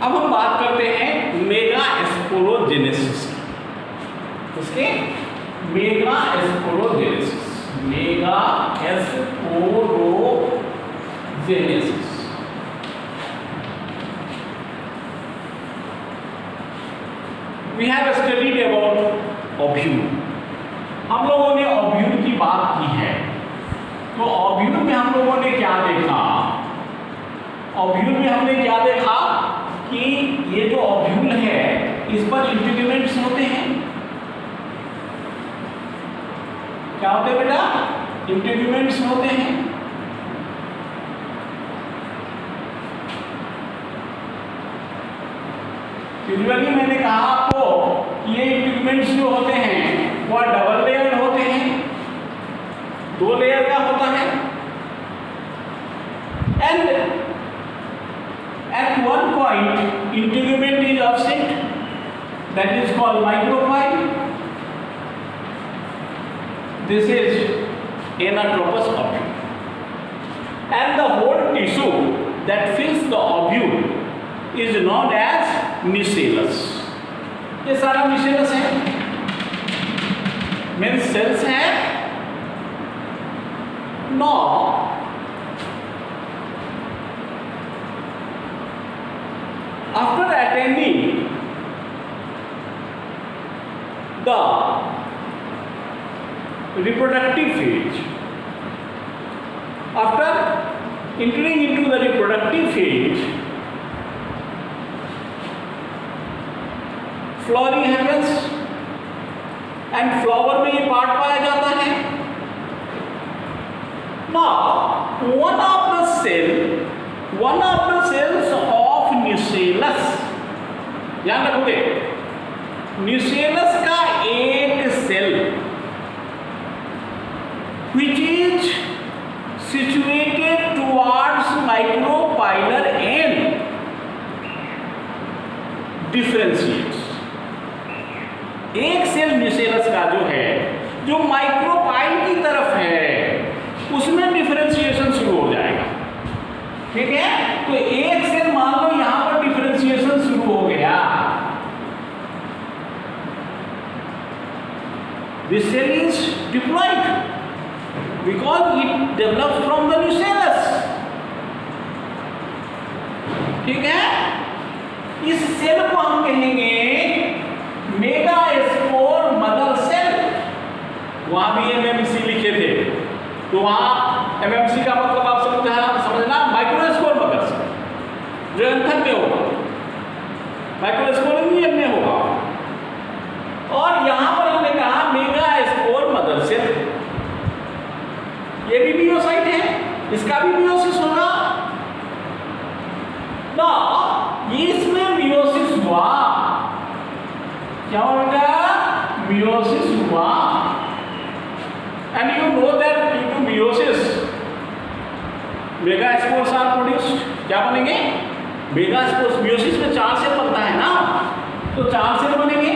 अब हम बात करते हैं मेगा स्पोरोजेनेसिस की। उसके mega sporogenesis, mega sporogenesis. We have studied about ovule. हम लोगों ने ओव्यूल की बात की है। तो ओव्यूल में हम लोगों ने क्या देखा? ओव्यूल में हमने क्या देखा कि ये जो ओव्यूल है इस पर इंटीग्यूमेंट्स होते हैं। क्या होते हैं बेटा? इंटीग्यूमेंट्स होते हैं। यूजुअली मैंने कहा आपको ये इंटीग्यूमेंट्स जो होते हैं वो डबल लेयर होते हैं, 2 लेयर का होता है। And at one point integument is absent, that is called micropyle. This is anatropous ovule, and the whole tissue that fills the ovule is known as nucellus. ये सारा nucellus है, means cells है। Now after attaining the reproductive phase, after entering into the reproductive phase, flowering happens and flower में ये part पाया जाता है। Now one of the cells of nucellus, ध्यान रखोगे, nucellus का एक cell which is situated towards micropylar end differentiates। एक सेल nucellus का जो है, जो माइक्रोपाइल की तरफ है, उसमें डिफरेंशिएशन शुरू हो जाएगा। ठीक है? तो एक सेल मान लो यहां पर डिफरेंशिएशन शुरू हो गया। This cell is diploid because it develops from the nucellus। ठीक है? इस सेल को हम कहेंगे मेगास्पोर मदर सेल। वहां भी एमएमसी लिखे थे, तो वहां एमएमसी का मतलब आप समझना माइक्रोस्पोर मदर सेल जो एंथर में होगा, माइक्रोस्पोरियम में होगा। और यहां पर हमने कहा मेगास्पोर मदर सेल, ये भी मियोसाइट है, इसका भी मियोसिस होगा ना। इसमें मियोसिस हुआ, क्या होगा? मियोसिस हुआ। And you know that due to meiosis, megaspores are produced। क्या बनेंगे? मेगास्पोर्स। मियोसिस में 4 सेल बनता है ना, तो 4 सेल बनेंगे।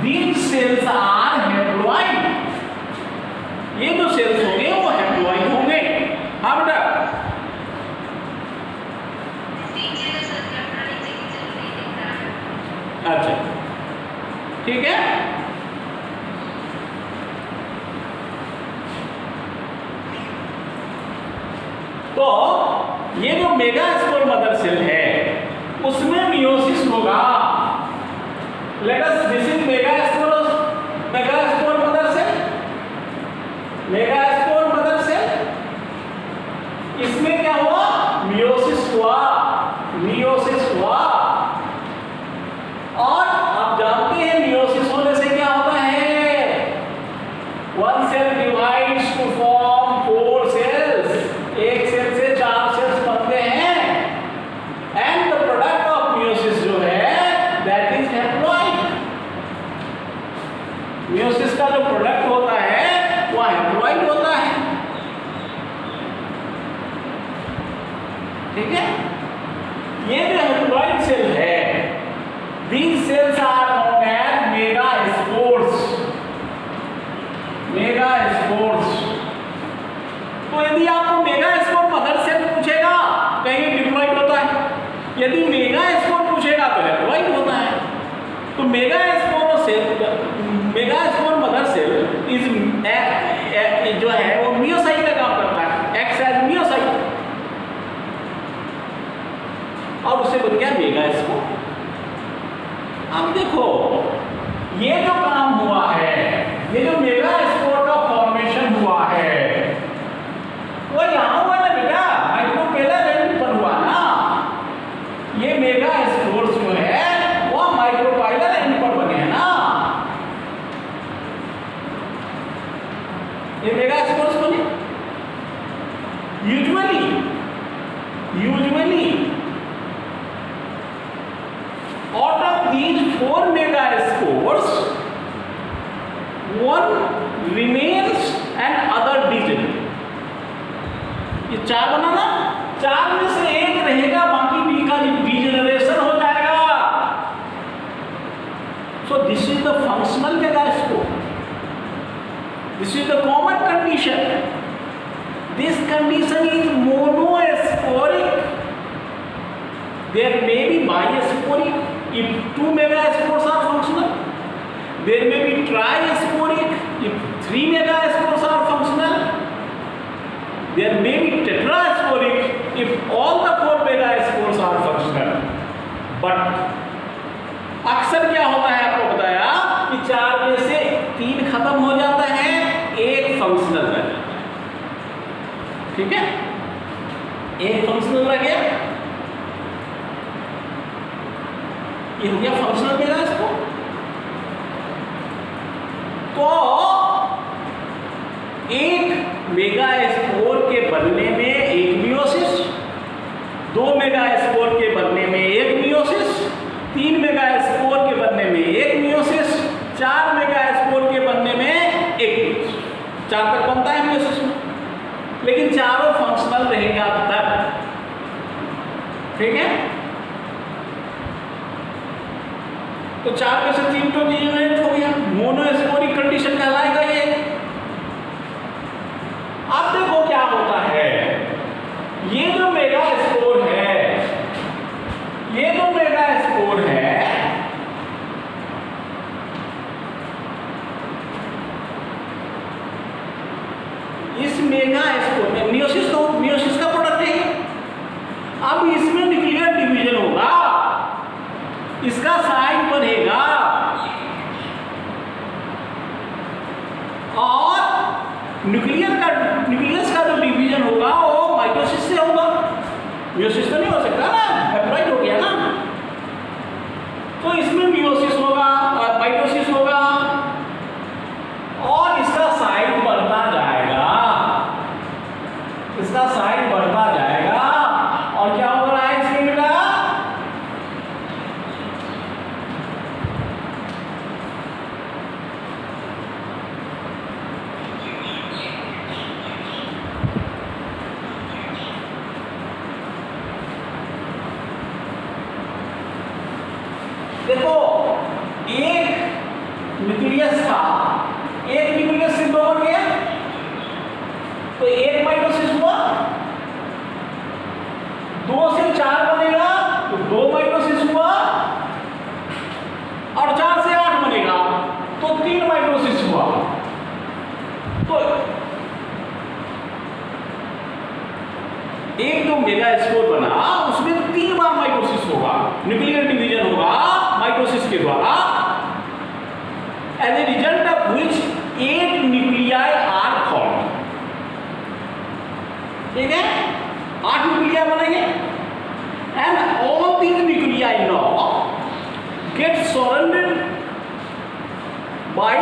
These cells are haploid। ये जो सेल्स होंगे वो हैप्लॉइड होंगे। हाँ बेटा, अच्छा ठीक है। तो ये जो मेगास्पोर मदर सेल है उसमें मियोसिस होगा। Let us this is megaspore mother cell, megaspore mother cell. इसमें क्या हुआ? मियोसिस हुआ, मियोसिस हुआ। और आप जानते हैं मियोसिस होने से क्या होता है? One cell divides to form 4 cells. एक सेल से 4 सेल्स बनते हैं। And the product of meiosis जो है दैट इज हैप्लॉइड। मियोसिस का जो प्रोडक्ट होता है वह हैप्लॉइड होता है। ठीक है? ये जो हैप्लॉइड सेल है, these cells are known as megaspores। Megaspores. तो यदि आपको तो मेगास्पोर मदर सेल इज जो है वो मियोसाइट का काम करता है, एक्ट एज मियोसाइट, और उससे बन गया मेगास्पोर। अब देखो ये जो काम हुआ है, ये जो मेगास्पोर का फॉर्मेशन हुआ है वो यहां हुआ ना बेटा, माइक्रोपेलर एंड पर हुआ ना। ये मेगास्पोर जो है वो माइक्रोपाइलर एंड पर बने हैं ना, ये मेगास्पोर्स बने। Usually out of these 4 megaspores, one remains and other digit। ये 4 बना ना, 4 में से एक रहेगा, बाकी बी का डिजेनरेशन हो जाएगा। So this is the functional megaspore, this is the common condition। This condition is monosporic, there may be bisporic if 2 megaspores are functional, there may be trisporic if 3 megaspores are functional, there may be tetrasporic if all the 4 megaspores are functional। But अक्सर क्या होता है, आपको बताया कि 4 में से 3 खत्म हो जाता है, 1 फंक्शनल रह जाता है। ठीक है, 1 फंक्शनल रह गया, ये हो गया फंक्शनल मेगास्पोर। तो एक मेगास्पोर के बनने में 1 मियोसिस, 2 मेगास्पोर के बनने में 1 मियोसिस, 3 मेगास्पोर के बनने में 1 मियोसिस, 4 मेगास्पोर के बनने में 1 मियोसिस। 4 तक बनता है मियोसिस में, लेकिन चारों फंक्शनल रहेगा तब। ठीक है, तो 4 में से 3 तो डिजेनरेट हो गया, मोनोस्पोरिक कंडीशन कहलाएगा ये। अब देखो क्या होता है, ये जो मेगास्पोर है, ये जो मेगास्पोर है, इस मेगास्पोर में मियोसिस का प्रोडक्ट है। अब इसमें न्यूक्लियर डिवीजन होगा, इसका साइन बनेगा और न्यूक्लियस का जो डिवीजन होगा वो माइटोसिस से होगा। मियोसिस तो नहीं हो सकता ना, हैप्लॉइड हो गया ना। तो इसमें मियोसिस होगा और माइटोसिस होगा और इसका साइन बढ़ता जाएगा, इसका साइन बढ़ता जाएगा। और क्या हो रहा है इसमें बेटा, देखो एक न्यूक्लियस था, एक न्यूक्लियस सिद्ध हो गया तो 1 माइटोसिस हुआ, 2 से 4 बनेगा तो 2 माइटोसिस हुआ, और 4 से 8 बनेगा तो 3 माइटोसिस हुआ। तो एक जो मेगास्पोर बना उसमें 3 बार माइटोसिस होगा, न्यूक्लियर डिवीजन होगा माइटोसिस के द्वारा, as a result of which 8 nuclei are formed. ठीक है, 8 न्यूक्लियाई बनेंगे and all these nuclei now get surrounded by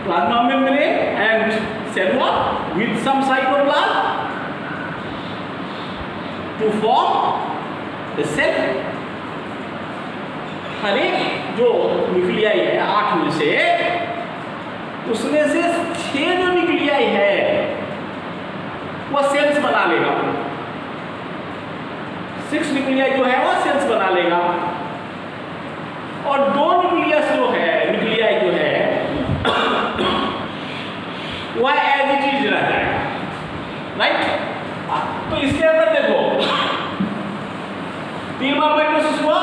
plasma membrane and cell wall with some cytoplasm to form the cell। हर एक जो nuclei है 8 में से, उसमें से 6 जो न्यूक्लियाई है वो सेल्स बना लेगा, 6 न्यूक्लियाई जो है वो सेल्स बना लेगा, और 2 न्यूक्लियाई जो है वह एज इट इज रह जाएगा। राइट, तो इसके अंदर देखो 3 बार माइटोसिस हुआ,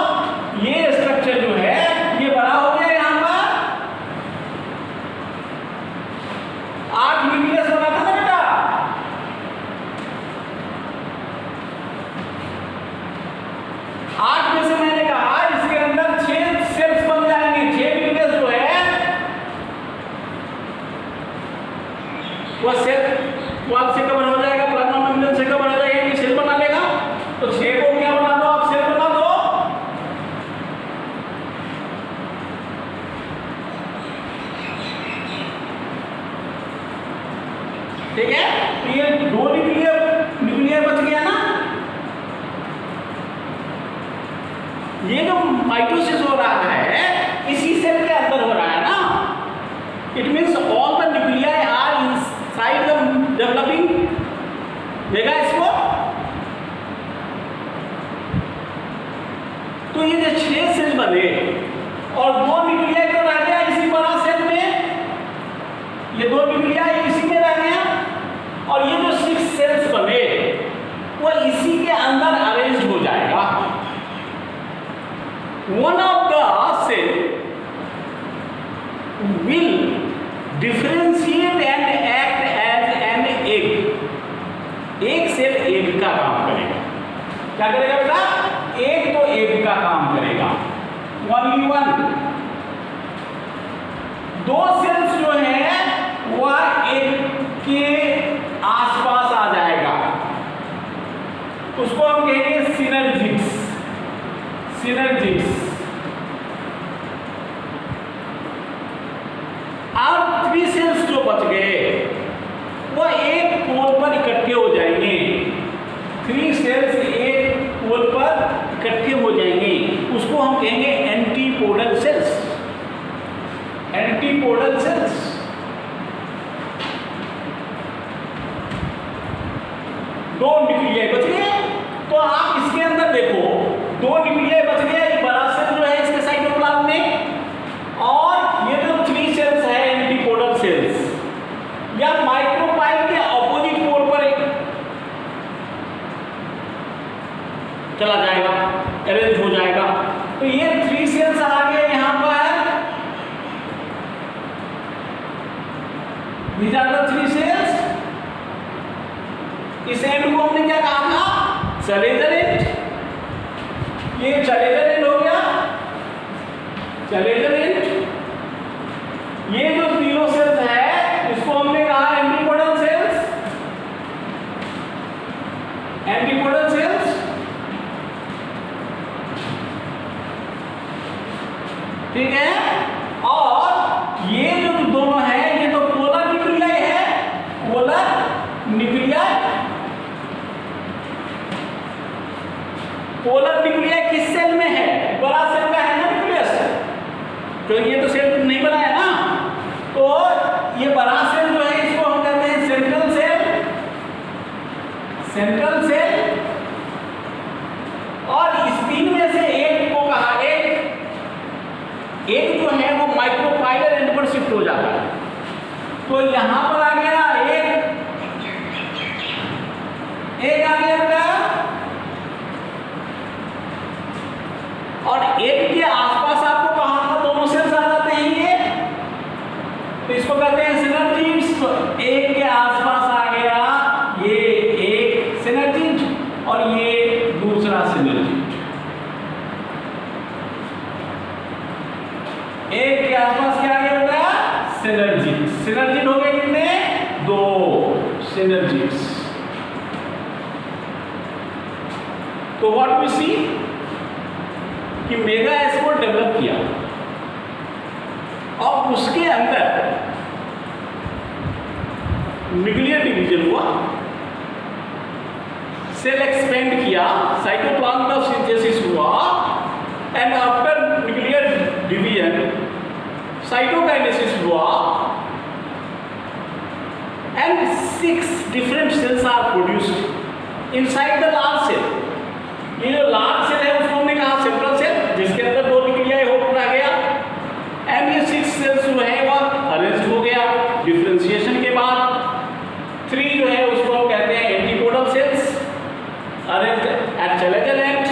ठीक है, तो ये 2 न्यूक्लियर बच गया ना। ये जो माइटोसिस हो रहा है इसी सेल के अंदर हो रहा है ना। It means all the nuclei are inside the developing megaspore. तो ये जो 6 सेल बने और 2 न्यूक्लियाई तो रह गया इसी बड़ा सेल में, ये 2 न्यूक्लियाई इसी में रह गया, और ये जो 6 सेल्स बने वो इसी के अंदर अरेंज हो जाएगा। One of the cell will differentiate and act as an egg. एक सेल एग का काम करेगा। क्या करेगा बेटा? एक तो एग का काम करेगा। Only one। 2 सेल्स जो है वह एग के आसपास आ जाएगा, उसको हम कहेंगे सिनर्जिड्स। अब 3 सेल्स जो बच गए वो एक पोल पर इकट्ठे हो जाएंगे। 3 सेल्स एक पोल पर इकट्ठे हो जाएंगे, उसको हम कहेंगे एंटीपोडल सेल्स। 2 न्यूक्लियाई बच गए। तो आप इसके अंदर देखो 2 न्यूक्लियाई बच गया, एक बड़ा सेल जो है इसके साइटोप्लाज्म में, और ये जो 3 सेल्स है एंटीपोडल सेल्स, या माइक्रोपाइल के ऑपोजिट पोल पर चला जाएगा, अरेंज हो जाएगा। तो ये 3 सेल्स आ गए यहां पर। These are the 3 cells। इस एंड को हमने क्या कहा था? सलेजर एंड। ये सलेजर एंड हो गया, सलेजर एंड। ये जो तीनों सेल्स है इसको हमने कहा एंटीपोडल सेल्स। ठीक है, और ये जो दोनों है ये तो पोलर न्यूक्लियाई है, पोलर न्यूक्लियाई किस सेल में है? बड़ा सेल का है ना न्यूक्लियस, तो ये तो सेल नहीं बना है ना, तो ये बड़ा सेल जो है इसको हम कहते हैं सेंट्रल सेल। और इस 3 में से एक को कहा, एक जो है वो माइक्रोपाइलर एंड पर शिफ्ट हो जाता है। तो यहां पर आ गया एक आ गया बेटा, और एक के आसपास आपको कहा था दोनों सेल्स आ जाते हैं ये, तो इसको कहते हैं सिनर्जिड्स। तो एक के आसपास आ गया ये एक सिनर्जिड और ये दूसरा सिनर्जिड। एक के आसपास क्या आ गया बेटा? सिनर्जिड हो गए कितने? 2 सिनर्जिड्स। तो व्हाट वी सी कि मेगास्पोर डेवलप किया और उसके अंदर न्यूक्लियर डिवीजन हुआ, सेल एक्सपेंड किया, साइटोप्लाज्म का सिंथेसिस हुआ, and after nuclear division cytokinesis हुआ, and 6 different cells are produced inside the large cell। ये जो लार्ज सेल है उसको हमने कहा सेंट्रल सेल, जिसके अंदर 2 न्यूक्लियाई रह गया, एंड ये 6 सेल्स जो है वह अरेंज हो गया डिफरेंशिएशन के बाद। 3 जो है उसको हम कहते हैं antipodal cells, arrange at chalazal end.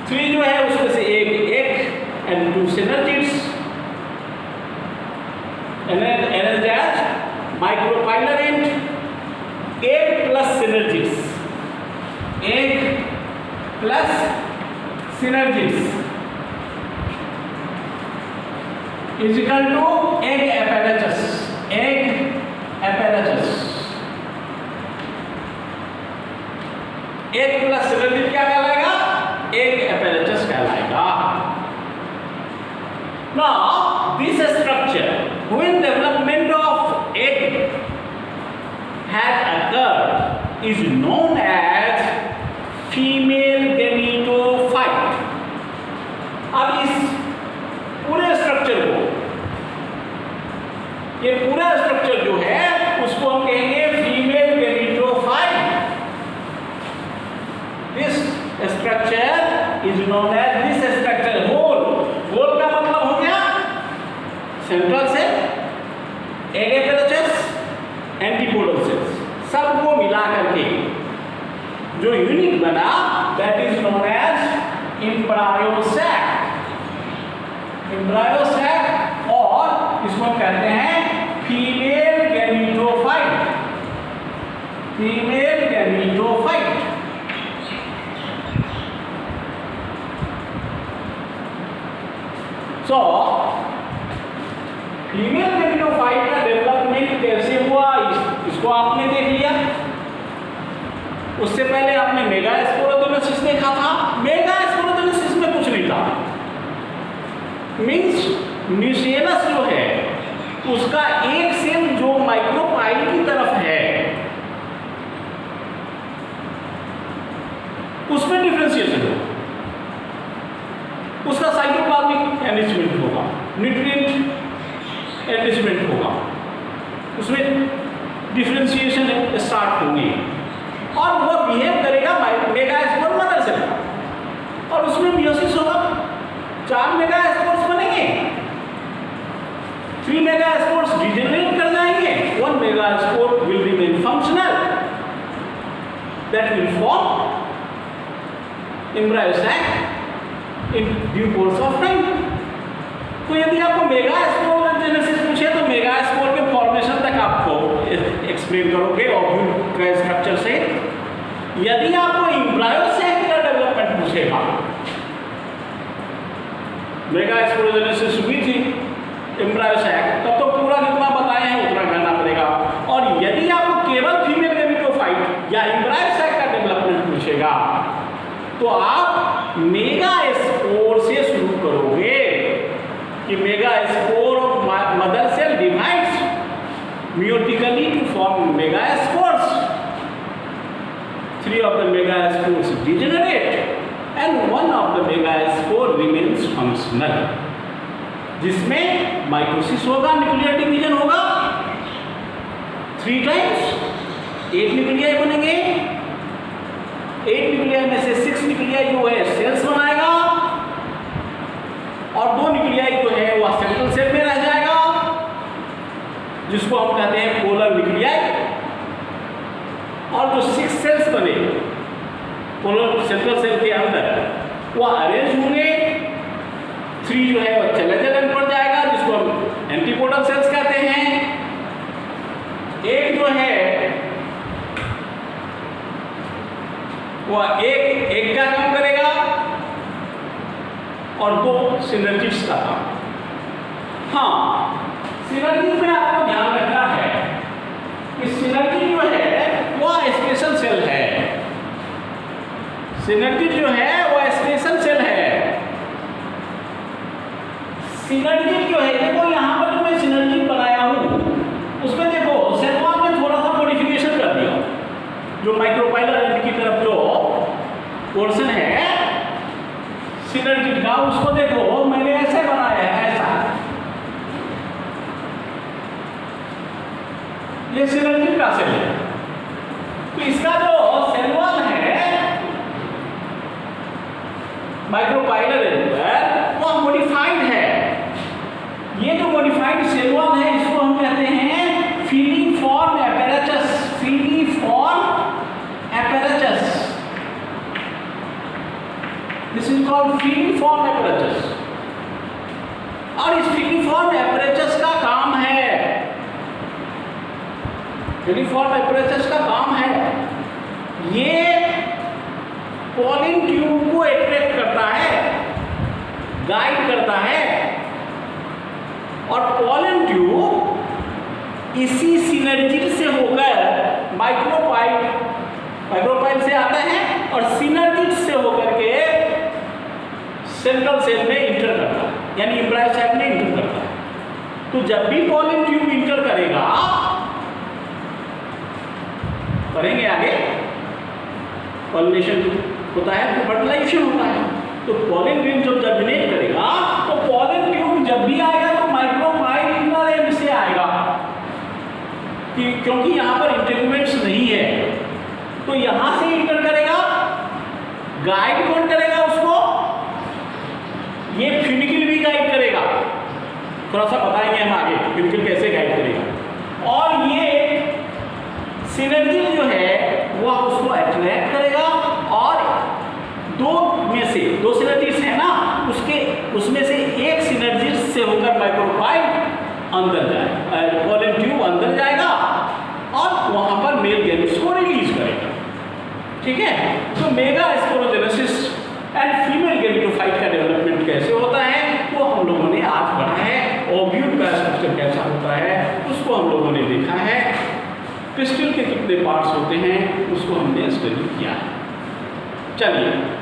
3 जो है उसमें से एक and 2 synergids arrange at micropylar end. 8 plus synergids, 8 plus synergids is equal to egg apparatus। एक प्लस सिनर्जिड क्या कहलाएगा? एग apparatus कहलाएगा। Now this structure when development of egg has occurred is known as female gametophyte. अब इस पूरे structure को, ये पूरा स्ट्रक्चर जो है उसको हम कहेंगे female gametophyte. This structure is known as, this structure whole, whole का मतलब हो गया central cell, egg apparatus, antipodal cells, सबको मिला करके जो यूनिट बना that is known as embryo sac. Embryo sac और इसको कहते हैं female gametophyte. Female gametophyte. So female gametophyte का डेवलपमेंट कैसे हुआ इसको आपने देख लिया. उससे पहले आपने मेगास्पोरोजेनेसिस देखा था. मेगास्पोरोजेनेसिस में कुछ नहीं था, मीन्स न्यूसेलस जो है उसका एक सेल जो माइक्रोपाइल की तरफ है उसमें डिफरेंशिएशन होगा, उसका साइटोप्लाज्मिक एनरिचमेंट होगा, न्यूट्रिएंट एनरिचमेंट होगा, उसमें डिफरेंशिएशन स्टार्ट होगी और वो बिहेव करेगा मेगास्पोर मदर सेल और उसमें मियोसिस होगा. 4 मेगास्पोर्स बनेंगे, 3 मेगास्पोर्स डिजेनरेट कर जाएंगे, 1 megaspore will remain functional, that will form embryo sac in due course of time. तो यदि आपको मेगास्पोरोजेनेसिस पूछे तो मेगास्पोर के फॉर्मेशन तक आपको एक्सप्लेन करोगे ओव्यूल का स्ट्रक्चर से. यदि आपको एम्ब्रायोसैक का डेवलपमेंट पूछेगा, मेगास्पोरोजेनेसिस हुई थी एम्ब्रायोसैक, तब तो पूरा जितना बताए हैं उतना करना पड़ेगा. और यदि आपको केवल फीमेल गैमेटोफाइट या एम्ब्रायोसैक का डेवलपमेंट पूछेगा तो आप मेगास्पोर से शुरू करोगे कि megaspore of mother cell divides meiotically to form megaspores. 3 of the megaspores degenerate and 1 of the megaspore remains functional, जिसमें माइटोसिस होगा, न्यूक्लियर डिवीजन होगा 3 टाइम्स, 8 न्यूक्लियाई बनेंगे. 8 न्यूक्लियाई में से 6 न्यूक्लियाई जो है सेल्स बनाएगा और 2 न्यूक्लियाई जो है वह सेंट्रल सेल में रह जाएगा जिसको हम कहते हैं पोलर न्यूक्लियाई. और जो 6 सेल्स बने पोलर सेंट्रल सेल के अंदर वह अरेंज होंगे. 3 जो है वह चैलेंजर पड़ जाएगा जिसको हम एंटीपोडल सेल्स कहते हैं. 1 जो है वह एक का काम करेगा और 2 सिनर्जिस का काम. हाँ, सिनर्जी में आपको ध्यान रखना है कि सिनर्जी जो है वह स्पेशल सेल है. सिनर्जी जो है वह स्पेशल सेल है. सिनर्जी जो है, देखो यहाँ पर जो मैं सिनर्जी बनाया हूँ उसमें देखो सेल वॉल में थोड़ा सा मॉडिफिकेशन कर दिया. जो माइक्रोपाइलर एंड की तरफ जो पोर्शन है सिनर्जी का उसको देखो मैंने ऐसे बनाया है, ऐसा. ये सिनर्जी का सेल है. तो इसका जो सेल वॉल है माइक्रोपाइलर एंड वह मॉडिफाइड है. ये जो मॉडिफाइड सेल वॉल है इसको हम कहते हैं फीलिफॉर्म एपेरेचस. फीलिफॉर्म एपेरेचस, दिस इज कॉल्ड फीलिफॉर्म एपेरेचस. और इस फीलिफॉर्म एपेरेचस का काम है, फीलिफॉर्म एपेरेचस का काम है ये पॉलिन ट्यूब को अट्रैक्ट करता है, गाइड करता है. और पॉलिन ट्यूब इसी सिनर्जी से होकर माइक्रोपाइल से आता है और सिनर्जी से होकर के सेंट्रल सेल में इंटर करता है, यानी एम्ब्रायोसैक में इंटर करता है. तो जब भी पॉलिन ट्यूब इंटर करेगा पढ़ेंगे आगे। पॉलिनेशन होता है तो फर्टिलाइजेशन होता है। तो पॉलन ग्रेन जब जर्मिनेट करेगा तो पॉलन ट्यूब जब भी आएगा तो माइक्रोपाइल इनर एंड से आएगा, क्योंकि यहाँ पर इंटेगुमेंट्स नहीं है तो यहाँ से इंटर करेगा। गाइड कौन करेगा उसको? ये फिनिकल भी गाइड करेगा, थोड़ा सा बताएंगे हम आगे फिनिकल कैसे गाइड करेगा। और ये सिनर्जी जो है वो उसको अट्रैक्ट करेगा और दो सिनर्जीज है ना, उसमें से एक सिनर्जी से होकर माइक्रोपाइल अंदर जाए, पॉलन ट्यूब अंदर जाएगा और वहां पर मेल गैमेट्स को रिलीज करेगा। ठीक है, तो mega sporogenesis and female gametophyte का डेवलपमेंट कैसे होता है वो हम लोगों ने आज पढ़ा है। ओव्यूल का स्ट्रक्चर कैसा होता है उसको हम लोगों ने देखा है। पिस्टिल के कितने पार्ट्स होते हैं उसको हमने स्टडी किया है। चलिए